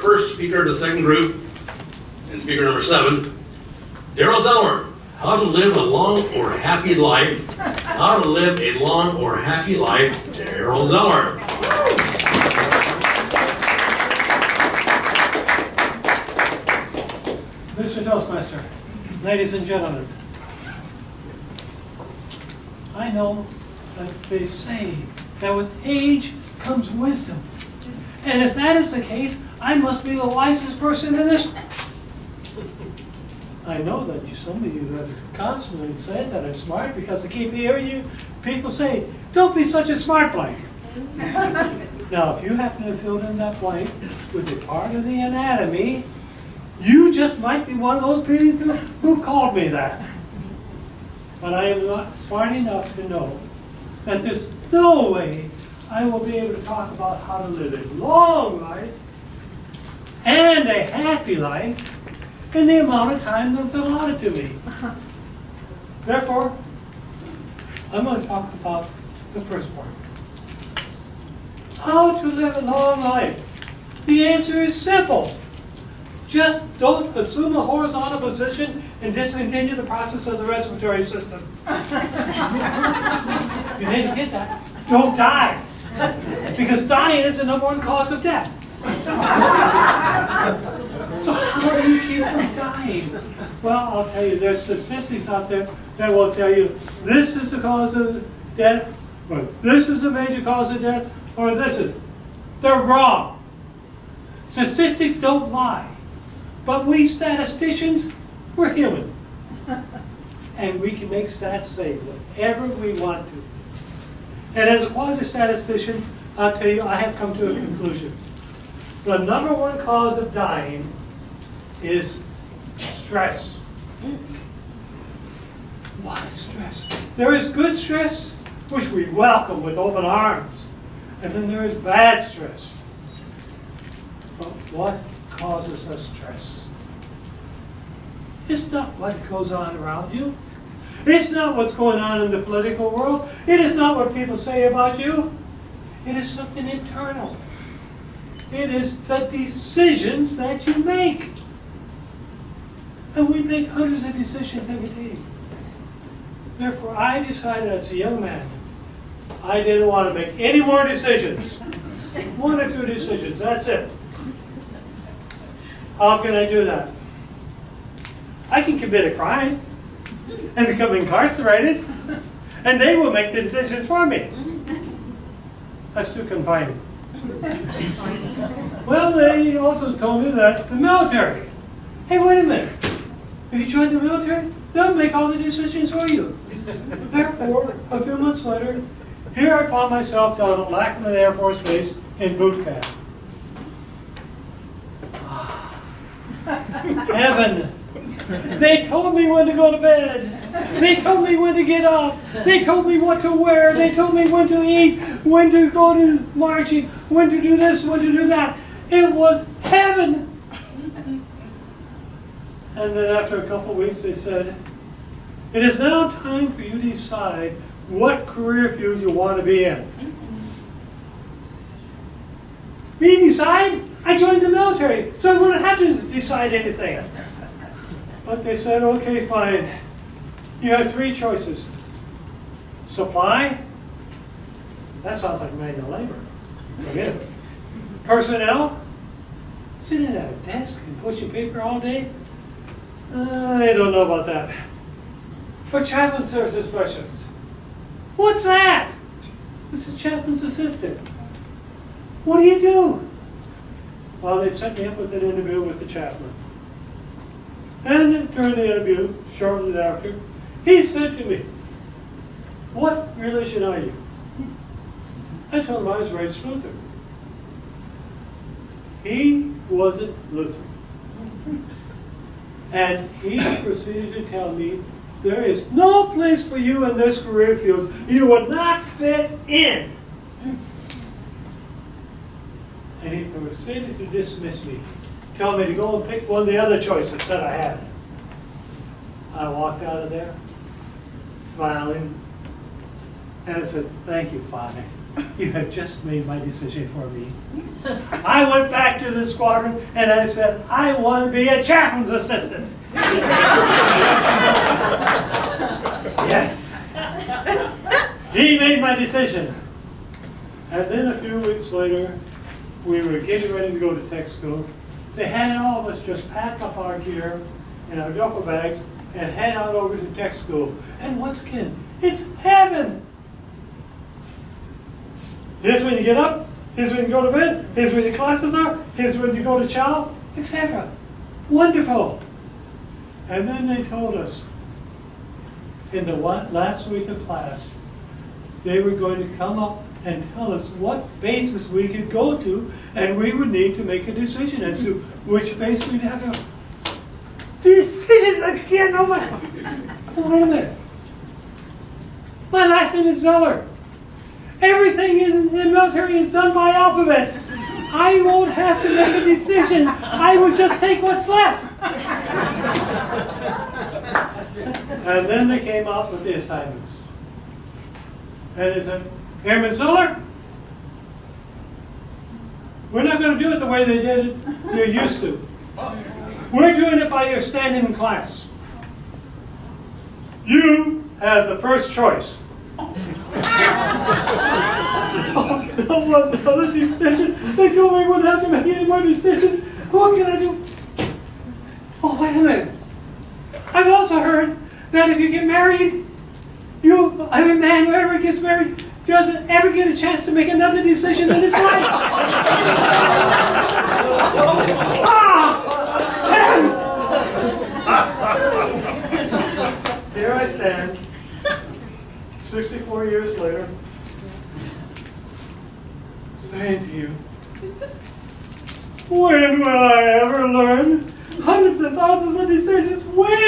first speaker of the second group, and speaker number 7, Darrell Zeller. How to live a long or happy life. How to live a long or happy life, Darrell Zeller. Mr. Toastmaster, ladies and gentlemen, I know that they say that with age comes wisdom. And if that is the case, I must be the wisest person in this. I know that some of you have constantly said that I'm smart because I keep hearing you people say, don't be such a smart blank. Now, if you happen to fill in that blank with a part of the anatomy, you just might be one of those people who called me that. But I am not smart enough to know that there's no way I will be able to talk about how to live a long life and a happy life in the amount of time that's allotted to me. Therefore, I'm going to talk about the first part. How to live a long life. The answer is simple. Just don't assume a horizontal position and discontinue the process of the respiratory system. You need to get that. Don't die. Because dying is the #1 cause of death. So how do you keep from dying? Well, I'll tell you, there's statistics out there that will tell you this is the cause of death, or this is a major cause of death, or this is. They're wrong. Statistics don't lie. But we statisticians, we're human. And we can make stats say whatever we want to. And as a quasi-statistician, I'll tell you, I have come to a conclusion. The #1 cause of dying is stress. Why stress? There is good stress, which we welcome with open arms. And then there is bad stress. But what causes us stress? It's not what goes on around you. It's not what's going on in the political world. It is not what people say about you. It is something internal. It is the decisions that you make. And we make hundreds of decisions every day. Therefore, I decided as a young man, I didn't want to make any more decisions. 1 or 2 decisions, that's it. How can I do that? I can commit a crime and become incarcerated, and they will make the decisions for me. That's too confining. Well, they also told me that the military. Hey, wait a minute. If you join the military, they'll make all the decisions for you. Therefore, a few months later, here I found myself down at Lackland Air Force Base in boot camp. Heaven. They told me when to go to bed. They told me when to get up. They told me what to wear. They told me when to eat, when to go to marching, when to do this, when to do that. It was heaven. And then after a couple of weeks, they said, it is now time for you to decide what career field you want to be in. Me decide? I joined the military, so I wouldn't have to decide anything. But they said, okay, fine. You have 3 choices. Supply? That sounds like manual labor. Forget it. Personnel? Sitting at a desk and pushing paper all day? I don't know about that. Or chaplain services specialist? What's that? This is chaplain's assistant. What do you do? Well, they set me up with an interview with the chaplain. And during the interview, shortly thereafter, he said to me, what religion are you? I told him I was raised Lutheran. He wasn't Lutheran. And he proceeded to tell me, there is no place for you in this career field. You would not fit in. And he proceeded to dismiss me, tell me to go and pick one of the other choices that I had. I walked out of there, smiling, and I said, thank you, Father. You have just made my decision for me. I went back to the squadron and I said, I want to be a chaplain's assistant. Yes. He made my decision. And then a few weeks later, we were getting ready to go to tech school. They had all of us just pack up our gear in our duffel bags and head out over to tech school. And once again, it's heaven. Here's when you get up, here's when you go to bed, here's when your classes are, here's when you go to chow, etc. Wonderful. And then they told us in the last week of class, they were going to come up and tell us what bases we could go to, and we would need to make a decision as to which base we'd have to. Decisions again, oh my. Wait a minute. My last name is Zeller. Everything in the military is done by alphabet. I won't have to make a decision. I will just take what's left. And then they came out with the assignments. And they said, Airman Zeller, we're not going to do it the way they did it you're used to. We're doing it by your standing in class. You have the first choice. Another decision. They told me I wouldn't have to make any more decisions. What can I do? Oh, wait a minute. I've also heard that if you get married, every man who ever gets married doesn't ever get a chance to make another decision in his life. Here I stand, 64 years later, saying to you, when will I ever learn hundreds and thousands of decisions? When?